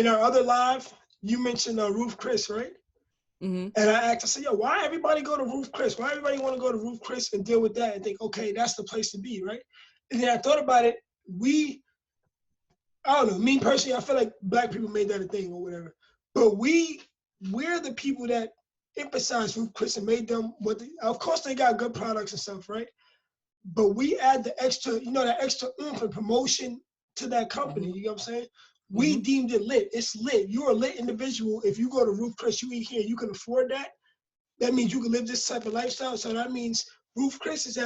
in our other live, you mentioned Ruth Chris, right? Mm-hmm. And I said, yo, why everybody go to Ruth Chris? Why everybody want to go to Ruth Chris and deal with that and think, okay, that's the place to be, right? And then I thought about it. I don't know, me personally, I feel like black people made that a thing or whatever. But we're the people that emphasize Ruth Chris and made them of course they got good products and stuff, right? But we add the extra, that extra oomph and promotion to that company. Mm-hmm. You know what I'm saying? We deemed it lit. It's lit. You're a lit individual. If you go to Ruth Chris, you eat here, you can afford that. That means you can live this type of lifestyle. So that means Ruth Chris is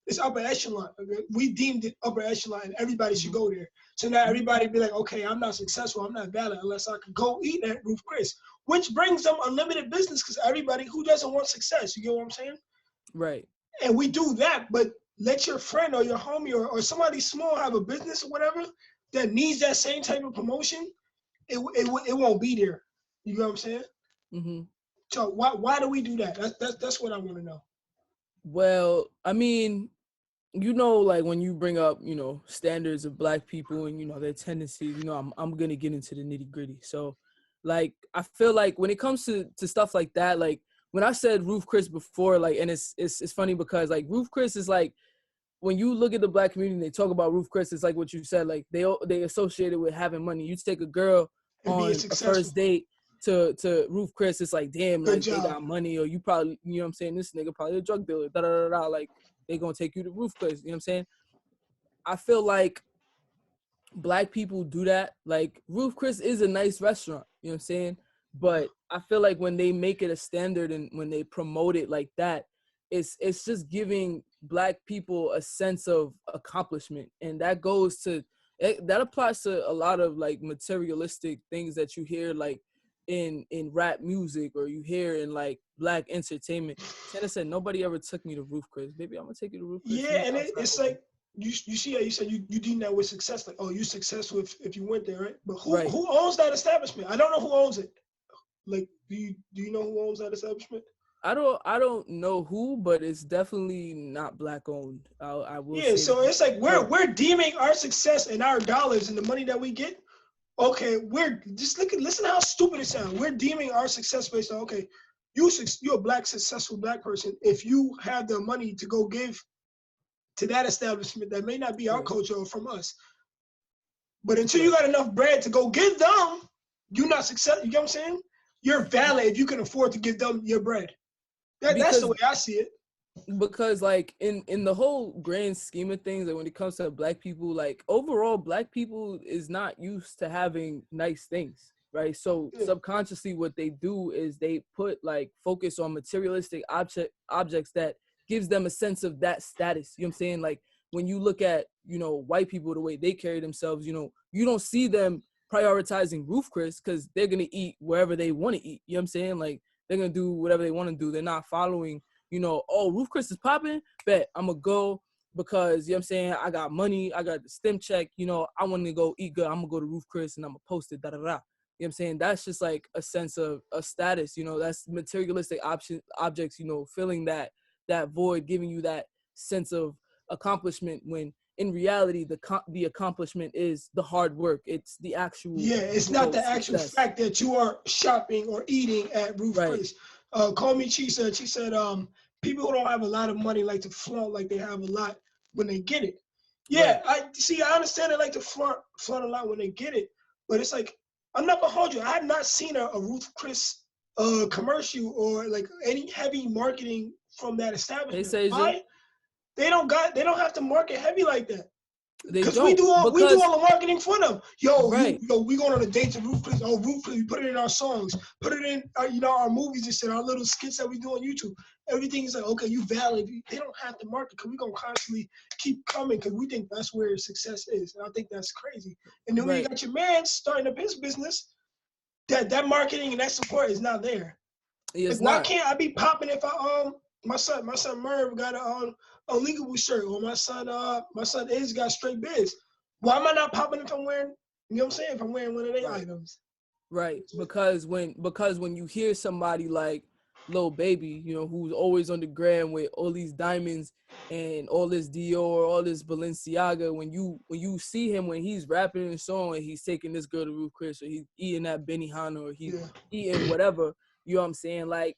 it's upper echelon. Okay? We deemed it upper echelon and everybody should go there. So now everybody be like, okay, I'm not successful, I'm not valid unless I can go eat at Ruth Chris, which brings them unlimited business because everybody who doesn't want success, you get what I'm saying? Right. And we do that, but let your friend or your homie or somebody small have a business or whatever that needs that same type of promotion, it won't be there. You know what I'm saying? Mm-hmm. So why do we do that? That's what I want to know. Well, I mean, like when you bring up, standards of black people and their tendencies, I'm gonna get into the nitty gritty. So, like, I feel like when it comes to stuff like that, like when I said Ruth Chris before, like, and it's funny because like Ruth Chris is like, when you look at the black community and they talk about Ruth Chris, it's like what you said, like they associate it with having money. You take a girl And on a first date to Ruth Chris, it's like, damn, Good like job. they got money, or you probably, what I'm saying, this nigga probably a drug dealer, da da da da, like they gonna take you to Ruth Chris, you know what I'm saying? I feel like black people do that. Like Ruth Chris is a nice restaurant, you know what I'm saying? But I feel like when they make it a standard and when they promote it like that, it's just giving black people a sense of accomplishment, and that that applies to a lot of like materialistic things that you hear like in rap music or you hear in like black entertainment. Tanner said nobody ever took me to Ruth Chris. Baby, I'm gonna take you to Ruth Chris. Yeah, and it's like you see how you said you deem that with success, like, oh, you're successful if you went there, right? But who owns that establishment? I don't know who owns it. Like, do you know who owns that establishment? I don't know who, but it's definitely not black owned. I will say. Yeah, so it's like we're deeming our success and our dollars and the money that we get. Okay, we're just listen to how stupid it sounds. We're deeming our success based on, okay, you're a black successful black person if you have the money to go give to that establishment that may not be our culture or from us. But until you got enough bread to go give them, you're not successful. You get what I'm saying? You're valid if you can afford to give them your bread. That's the way I see it. Because like in the whole grand scheme of things, like when it comes to black people, like overall black people is not used to having nice things, right? So subconsciously what they do is they put like focus on materialistic objects that gives them a sense of that status. You know what I'm saying? Like when you look at, white people, the way they carry themselves, you don't see them prioritizing Ruth Chris because they're going to eat wherever they want to eat. You know what I'm saying? Like they're going to do whatever they want to do. They're not following, oh, Ruth Chris is popping, bet I'm going to go because, you know what I'm saying, I got money, I got the stem check, I want to go eat good, I'm going to go to Ruth Chris and I'm going to post it, da-da-da. You know what I'm saying? That's just like a sense of a status, that's materialistic objects, filling that void, giving you that sense of accomplishment when in reality the accomplishment is the hard work. It's the actual it's not the actual fact that you are shopping or eating at Ruth Chris. Call me She said people who don't have a lot of money like to flaunt like they have a lot when they get it. I understand they like to flaunt a lot when they get it, but it's like, I'm not gonna hold you, I have not seen a Ruth Chris commercial or like any heavy marketing from that establishment. Why? They don't have to market heavy like that. Because we do all the marketing for them. We going on a date to Ruth Chris. Oh, Ruth Chris, we put it in our songs, put it in our movies and shit, our little skits that we do on YouTube. Everything is like, okay, you valid. They don't have to market because we're gonna constantly keep coming because we think that's where success is. And I think that's crazy. And then when you got your man starting up his business, that marketing and that support is not there. Like, why can't I be popping if my son Merv got a legal shirt, or my son Iz got straight biz? Why am I not popping if I'm wearing, you know what I'm saying, if I'm wearing one of their items? Right, because when you hear somebody like Lil Baby, you know, who's always on the gram with all these diamonds and all this Dior, all this Balenciaga. When you see him when he's rapping in a song and he's taking this girl to Ruth Chris, or he's eating that Benihana, or he's eating whatever, you know what I'm saying? Like,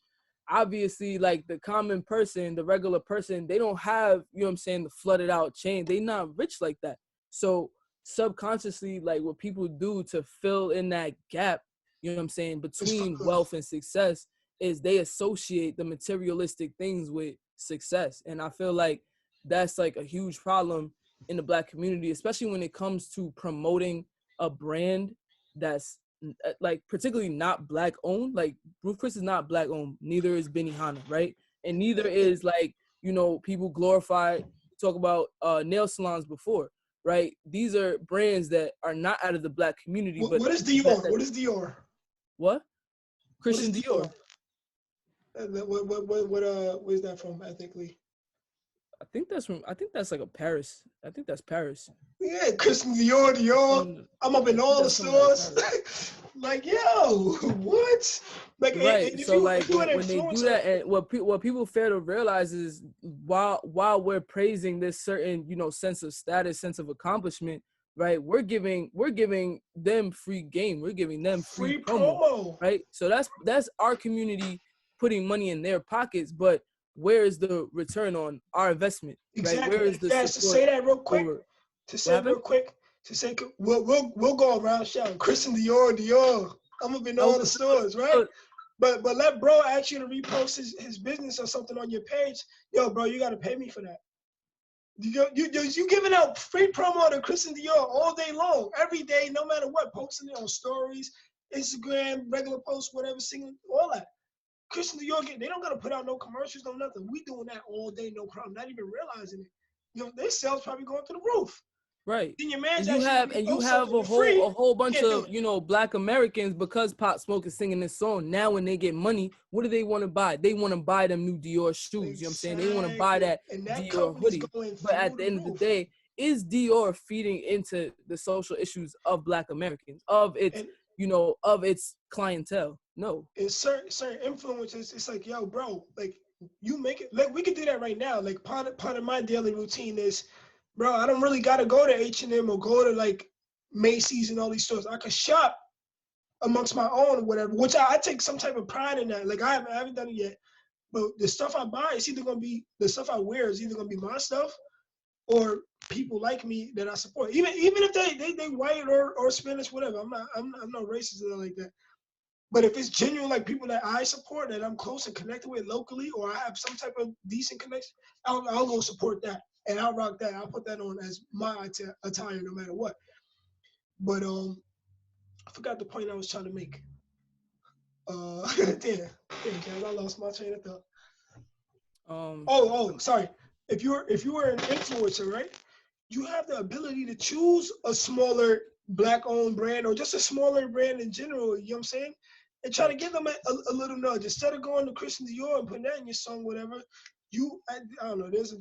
obviously, like, the common person, the regular person, they don't have, you know what I'm saying, the flooded out chain. They not rich like that. So subconsciously, like, what people do to fill in that gap, you know what I'm saying, between wealth and success, is they associate the materialistic things with success. And I feel like that's like a huge problem in the Black community, especially when it comes to promoting a brand that's like particularly not Black owned. Like, Ruth Chris is not Black owned, neither is Benihana, right? And neither is, like, you know, people glorify, talk about nail salons before, right? These are brands that are not out of the Black community. But what is Dior? What is Dior? What? Christian Dior. Where's that from ethnically? I think that's like a Paris. I think that's Paris. Yeah, Christian Dior. I'm up in all the stores. Like, yo, what? Like, right. So like when they do that, and what people fail to realize is while we're praising this certain, you know, sense of status, sense of accomplishment, right? We're giving them free game. We're giving them free promo, right? So that's our community putting money in their pockets, but where is the return on our investment? Exactly. Right? Where is the to say that real quick? To say we'll go around shouting Christian Dior. I'm up in all the stores, right? But let bro ask you to repost his business or something on your page. Yo, bro, you gotta pay me for that. You giving out free promo to Christian Dior all day long, every day, no matter what, posting it on stories, Instagram, regular posts, whatever, singing, all that. Christian Dior, they don't gotta put out no commercials, no nothing. We doing that all day, no problem. Not even realizing it. You know, their sales probably going through the roof. Right. Then your and you have a whole bunch of, you know, Black Americans, because Pop Smoke is singing this song. Now when they get money, what do they want to buy? They want to buy them new Dior shoes. Exactly. You know what I'm saying? They want to buy that Dior hoodie. But at the end of the day, is Dior feeding into the social issues of Black Americans, of its of its clientele? No. It's certain influences. It's like, yo, bro, like, you make it. Like, we could do that right now. Like, part of my daily routine is, bro, I don't really gotta go to H&M or go to like Macy's and all these stores. I could shop amongst my own or whatever, which I take some type of pride in that. Like, I haven't done it yet, but the stuff I buy, it's either gonna be, the stuff I wear is either gonna be my stuff or people like me that I support. Even if they white or Spanish, whatever. I'm not racist or like that. But if it's genuine, like people that I support, that I'm close and connected with locally, or I have some type of decent connection, I'll go support that. And I'll rock that. I'll put that on as my attire no matter what. But I forgot the point I was trying to make. Damn, I lost my train of thought. Sorry. If you were an influencer, right? You have the ability to choose a smaller Black-owned brand or just a smaller brand in general. You know what I'm saying? And try to give them a little nudge instead of going to Christian Dior and putting that in your song, whatever. I don't know. There's a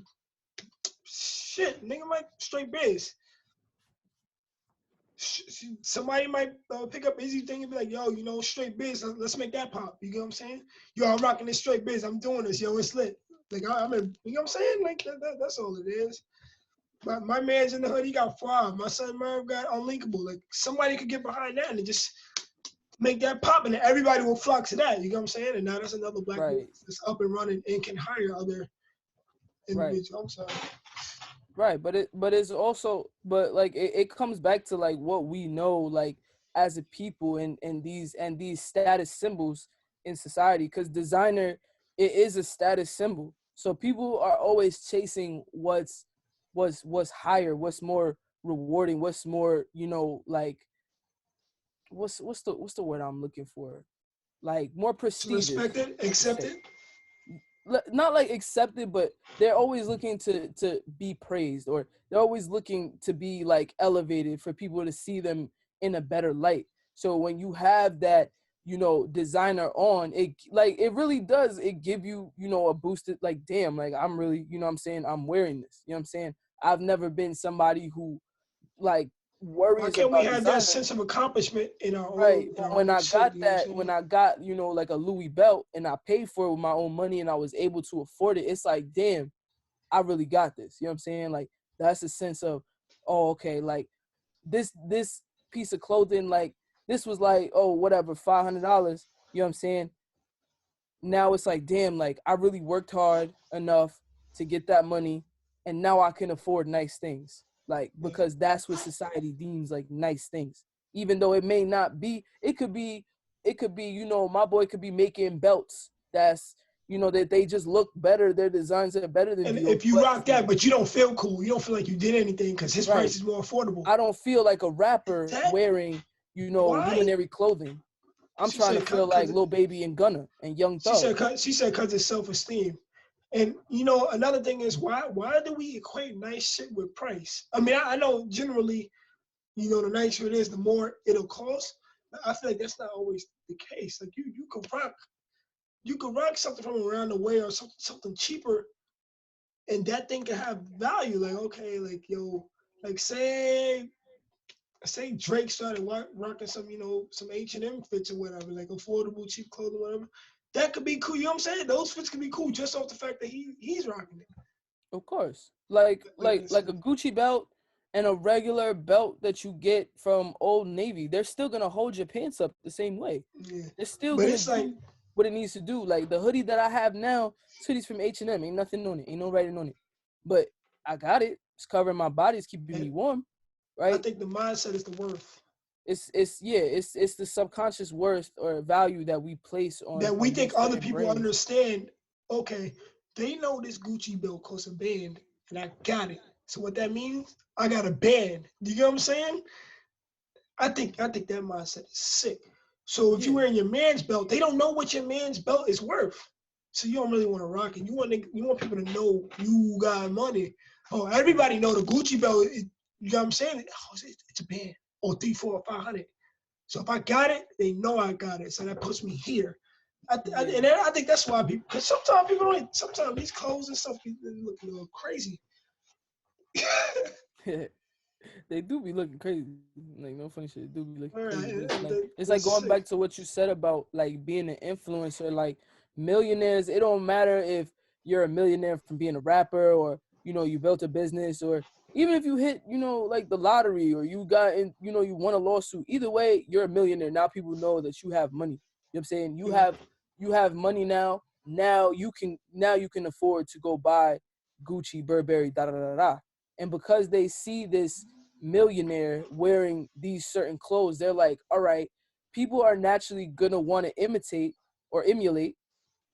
shit, nigga might straight biz. Somebody might pick up Izzy thing and be like, yo, you know, straight biz, let's make that pop. You get what I'm saying? Yo, I'm rocking this straight biz. I'm doing this. Yo, it's lit. Like, I'm in, you know what I'm saying? Like, that's all it is. My man's in the hood. He got 5. My son Merv got Unlinkable. Like, somebody could get behind that and just make that pop, and everybody will flock to that. You know what I'm saying? And now that's another Black business that's up and running and can hire other individuals. I'm sorry. Right, but it's also, but like it comes back to like what we know, like as a people, and these status symbols in society, because designer, it is a status symbol. So people are always chasing what's higher, what's more rewarding, what's more, you know, like what's the word I'm looking for? Like more prestigious. Respected, accepted. Not like accepted, but they're always looking to be praised, or they're always looking to be like elevated for people to see them in a better light. So when you have that, you know, designer on, it like it really does, it give you, you know, a boosted, like, damn, like I'm really, you know what I'm saying, I'm wearing this, you know what I'm saying? I've never been somebody who like Why worries can't we about have that designer. sense of accomplishment in our Right. own But when I self? got You know what I'm that, saying? when I got, like a Louis belt and I paid for it with my own money and I was able to afford it, it's like, damn, I really got this. You know what I'm saying? Like, that's a sense of, oh, okay, like this piece of clothing, like this was like, oh, whatever, $500. You know what I'm saying? Now it's like, damn, like I really worked hard enough to get that money, and now I can afford nice things. Like, Yeah. because that's what society deems like nice things. Even though it may not be, it could be, my boy could be making belts that's, that they just look better, their designs are better than And Dior, if you but rock that, but you don't feel cool, you don't feel like you did anything because his price right. is more affordable. I don't feel like a rapper That wearing, why? luminary clothing. I'm She trying to said, feel like Lil Baby and Gunna and Young Thug. she said, cause it's self-esteem. And another thing is why do we equate nice shit with price? I mean, I know generally, the nicer it is, the more it'll cost. But I feel like that's not always the case. Like you could rock something from around the way or something cheaper, and that thing can have value. Like okay, like like say Drake started rocking some, some H&M fits or whatever, like affordable, cheap clothing, whatever. That could be cool. You know what I'm saying? Those fits could be cool just off the fact that he's rocking it. Of course. Like Like like I like said, a Gucci belt and a regular belt that you get from Old Navy, they're still gonna hold your pants up the same way. yeah. They're still But gonna it's like, do what it needs to do. Like the hoodie that I have now, this hoodie's from H&M. Ain't nothing on it. Ain't no writing on it. But I got it. It's covering my body. It's keeping me and warm. I Right? think the mindset is the worth It's the subconscious worth or value that we place that we on think these other certain people brands. understand. Okay, they know this Gucci belt costs a band, and I got it. So what that means, I got a band. You get what I'm saying? I think that mindset is sick. So if you're Yeah. wearing your man's belt, they don't know what your man's belt is worth. So you don't really want to rock it. You want people to know you got money. Oh, everybody know the Gucci belt. You know what I'm saying? Oh, it's a band or 3, 4, 500. So if I got it, they know I got it. So that puts me here. And I think that's why people. Because sometimes people don't. Sometimes these clothes and stuff be looking a little crazy. Yeah. They do be looking crazy. Like no funny shit. They do be looking All crazy. right, But it's like that's going sick. back to what you said about like being an influencer. Like millionaires, it don't matter if you're a millionaire from being a rapper or you built a business or even if you hit like the lottery or you got in you won a lawsuit. Either way, you're a millionaire. Now people know that you have money. You know what I'm saying? Yeah, You have money now. Now you can afford to go buy Gucci, Burberry, da da da da. And because they see this millionaire wearing these certain clothes, they're like, all right, people are naturally gonna want to imitate or emulate,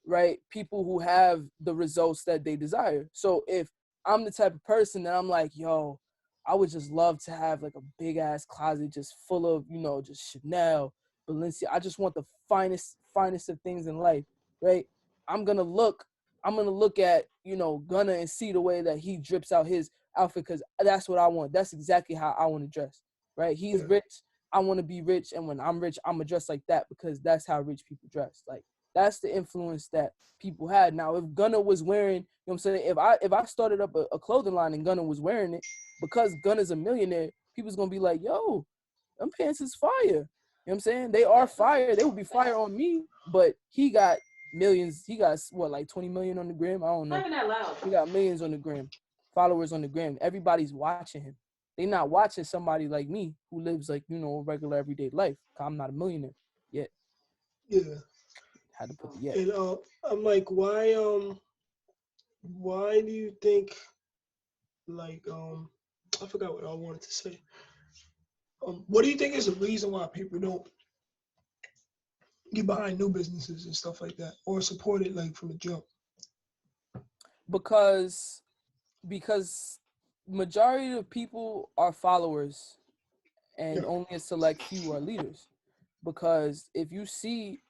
right? People who have the results that they desire. So if I'm the type of person that I'm like, yo, I would just love to have like a big ass closet just full of, just Chanel, Balenciaga. I just want the finest of things in life, right? I'm gonna look, I'm gonna look at, Gunna and see the way that he drips out his outfit because that's what I want. That's exactly how I want to dress, right? He's yeah, rich. I want to be rich, and when I'm rich, I'm gonna dress like that because that's how rich people dress. Like that's the influence that people had. Now, if Gunna was wearing, I'm saying, if I started up a clothing line and Gunna was wearing it, because Gunna's a millionaire, people's gonna be like, yo, them pants is fire. You know what I'm saying? They are fire. They would be fire on me, but he got millions. He got what, like 20 million on the gram? I don't know. Not even that loud. He got millions on the gram, followers on the gram. Everybody's watching him. They not watching somebody like me who lives like, a regular everyday life. I'm not a millionaire yet. yeah. Had to put the yet. And I'm like, why do you think like I forgot what I wanted to say. What do you think is the reason why people don't get behind new businesses and stuff like that, or support it like from the jump? because because majority of people are followers Yeah, and only a select few are leaders. Because if you see,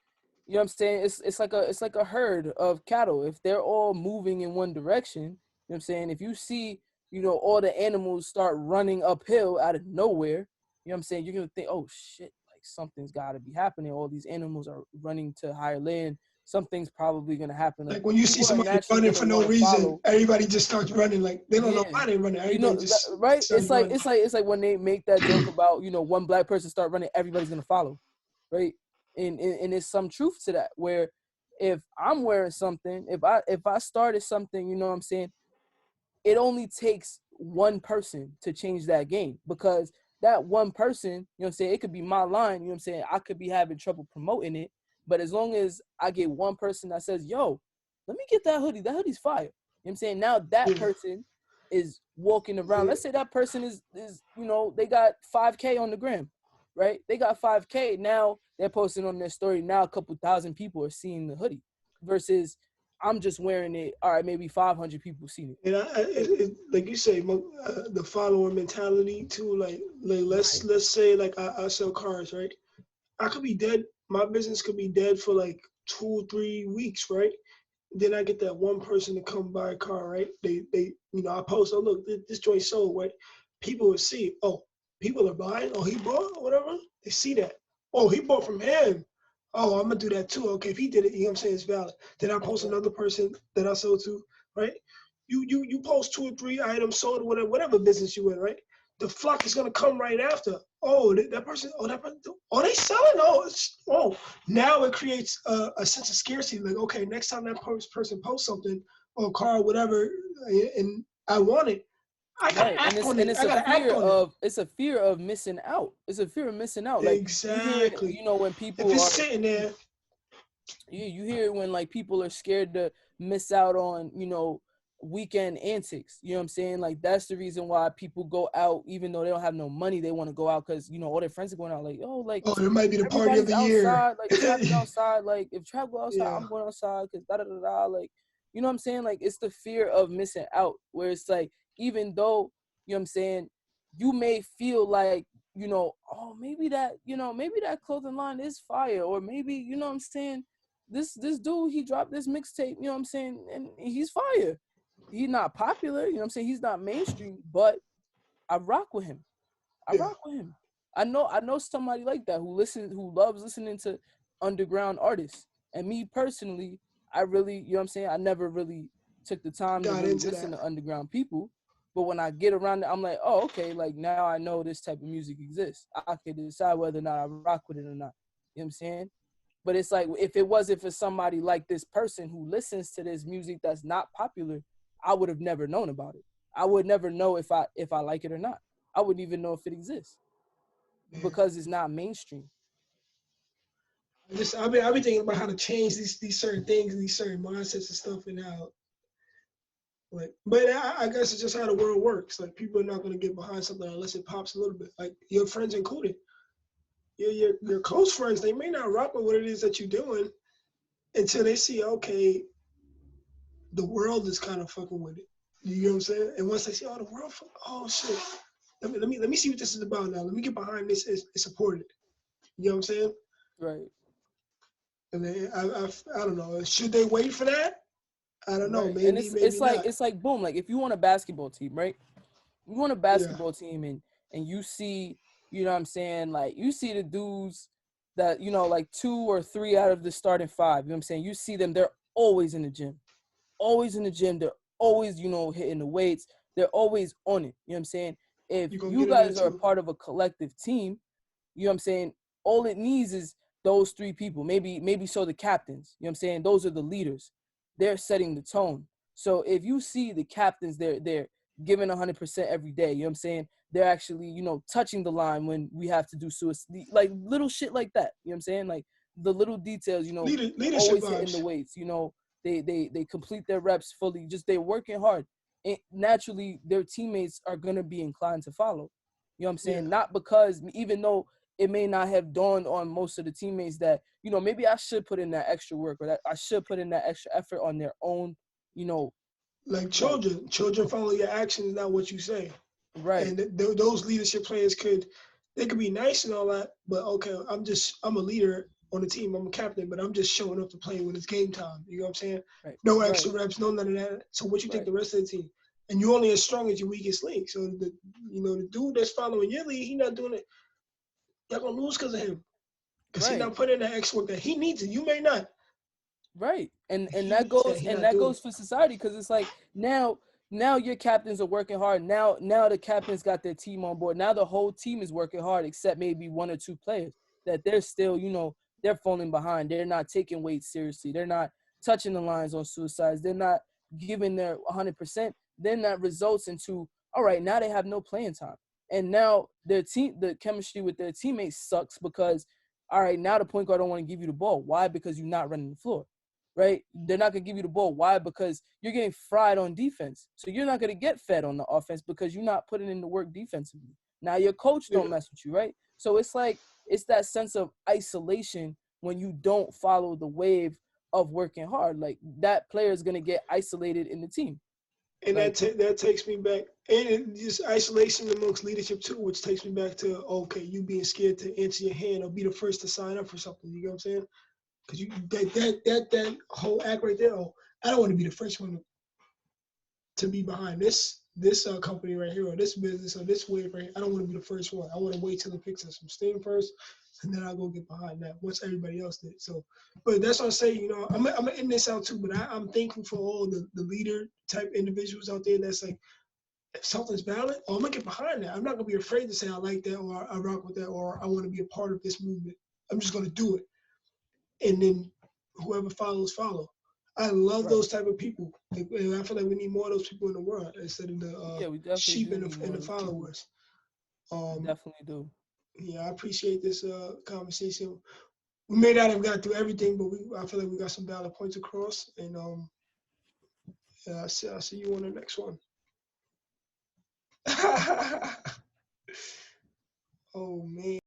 you know what I'm saying, it's like a herd of cattle. If they're all moving in one direction, you know what I'm saying, if you see, all the animals start running uphill out of nowhere, you know what I'm saying, you're gonna think, oh shit, like something's gotta be happening. All these animals are running to higher land, something's probably gonna happen. Like when you see people are somebody naturally running gonna for no want to reason, follow. everybody just starts running. Like they don't know Yeah. why they're running. You know, Everybody just right? starts running. It's like when they make that joke about, you know, one black person start running, everybody's gonna follow, right? And there's some truth to that. Where if I'm wearing something, if I started something, you know what I'm saying, it only takes one person to change that game, because that one person, you know what I'm saying, it could be my line, you know what I'm saying, I could be having trouble promoting it, but as long as I get one person that says, yo, let me get that hoodie's fire. You know what I'm saying? Now that person is walking around. Let's say that person is, you know, they got 5K on the gram, right? They got 5K. Now they're posting on their story. Now a couple thousand people are seeing the hoodie versus I'm just wearing it. All right, maybe 500 people seen it. And like you say, the follower mentality too. Like let's say like I sell cars, right? I could be dead. My business could be dead for like 2 or 3 weeks, right? Then I get that one person to come buy a car, right? They you know, I post, oh look, this joint sold, right? People will see, oh, people are buying, oh he bought, or whatever. They see that. Oh, he bought from him. Oh, I'm gonna do that too. Okay, if he did it, you know what I'm saying, it's valid. Then I post another person that I sold to, right? You post 2 or 3 items sold, whatever business you in, right? The flock is gonna come right after. Oh, that person, oh, they selling. Oh, now it creates a sense of scarcity. Like, okay, next time that person posts something or car, whatever, and I want it, I gotta act on it. I gotta act on it. It's a fear of missing out. It's a fear of missing out. Like you hear it, Exactly. you know, when If people it's are, sitting there, you hear it when like people are scared to miss out on, you know, weekend antics. You know what I'm saying? Like that's the reason why people go out even though they don't have no money. They want to go out because, you know, all their friends are going out. Like, oh, like oh, it might be the party of everybody's the year. outside. Like Trap's outside. Like if Trap go outside, Yeah. I'm going outside because da da da da. Like, you know what I'm saying? Like it's the fear of missing out. Where it's like even though, you know what I'm saying, you may feel like, you know, oh, maybe that, you know, maybe that clothing line is fire, or maybe, you know what I'm saying, this dude, he dropped this mixtape, you know what I'm saying, and he's fire. He's not popular, you know what I'm saying, he's not mainstream, but I rock with him. I Yeah. rock with him. I know somebody like that who loves listening to underground artists. And me personally, I really, you know what I'm saying, I never really took the time to Got really into listen that. to underground people. But when I get around it, I'm like, oh, okay, like now I know this type of music exists. I can decide whether or not I rock with it or not. You know what I'm saying? But it's like if it wasn't for somebody like this person who listens to this music that's not popular, I would have never known about it. I would never know if I like it or not. I wouldn't even know if it exists Yeah. because it's not mainstream. I've been thinking about how to change these certain things, these certain mindsets and stuff, and how like. But I guess it's just how the world works. Like people are not gonna get behind something unless it pops a little bit. Like your friends included, your close friends, they may not rock with what it is that you're doing until they see, okay, the world is kind of fucking with it. You know what I'm saying? And once they see, oh, the world, oh shit, let me see what this is about now. Let me get behind this and support it. You know what I'm saying? Right. And then I don't know. Should they wait for that? I don't know. Right. And Maybe not. it's like boom, like if you want a basketball team, right? You want a Yeah. basketball team and you see, you know what I'm saying, like you see the dudes that, you know, like 2 or 3 out of the starting five, you know what I'm saying? You see them, they're always in the gym. Always in the gym. They're always, you know, hitting the weights. They're always on it. You know what I'm saying? If You're gonna you get in there guys are a too. part of a collective team, you know what I'm saying? All it needs is those 3 people. Maybe so the captains. You know what I'm saying? Those are the leaders. They're setting the tone. So if you see the captains, they're giving 100% every day. You know what I'm saying? They're actually, you know, touching the line when we have to do suicide, like little shit like that. You know what I'm saying? Like the little details. You know, they're Leadership always hitting the vibes. weights. You know, they complete their reps fully. Just they're working hard. And naturally, their teammates are gonna be inclined to follow. You know what I'm Yeah. saying? Not because even though it may not have dawned on most of the teammates that, you know, maybe I should put in that extra work or that I should put in that extra effort on their own, you know, Like like, children follow your actions, not what you say. right, And those leadership players they could be nice and all that, but okay, I'm a leader on the team. I'm a captain, but I'm just showing up to play when it's game time. You know what I'm saying? right, No right, extra reps, no none of that. So what you think right, the rest of the team? And you're only as strong as your weakest link. So the dude that's following your lead, he not doing it. Y'all gonna lose because of him. Because he right, not putting in that extra work that he needs it. You may not. Right. And that goes for society, because it's like now your captains are working hard. Now the captains got their team on board. Now the whole team is working hard except maybe one or two players that they're still, they're falling behind. They're not taking weights seriously. They're not touching the lines on suicides. They're not giving their 100%. Then that results into, all right, now they have no playing time. And now the chemistry with their teammates sucks because, all right, now the point guard don't want to give you the ball. Why? Because you're not running the floor. Right? They're not going to give you the ball. Why? Because you're getting fried on defense. So you're not going to get fed on the offense because you're not putting in the work defensively. Now your coach don't mess with you, right? So it's like, it's that sense of isolation when you don't follow the wave of working hard. Like, that player is going to get isolated in the team. And like, that takes me back, and just isolation amongst leadership too, which takes me back to, okay, you being scared to answer your hand or be the first to sign up for something. You know what I'm saying? Because you that whole act right there. Oh, I don't want to be the first one to be behind this company right here, or this business, or this wave right here. I don't want to be the first one. I want to wait till it picks up some steam first, and then I'll go get behind that once everybody else did. So, but that's what I say. I'm gonna end this out too. But I'm thankful for all the leader type individuals out there. That's like, if something's valid, I'm gonna get behind that. I'm not gonna be afraid to say I like that, or I rock with that, or I want to be a part of this movement. I'm just gonna do it. And then whoever follows, follow. I love those type of people. Like, and I feel like we need more of those people in the world instead of the sheep and the followers. We definitely do. Yeah, I appreciate this conversation. We may not have got through everything, but I feel like we got some valid points across. And yeah, I'll see you on the next one. Oh man.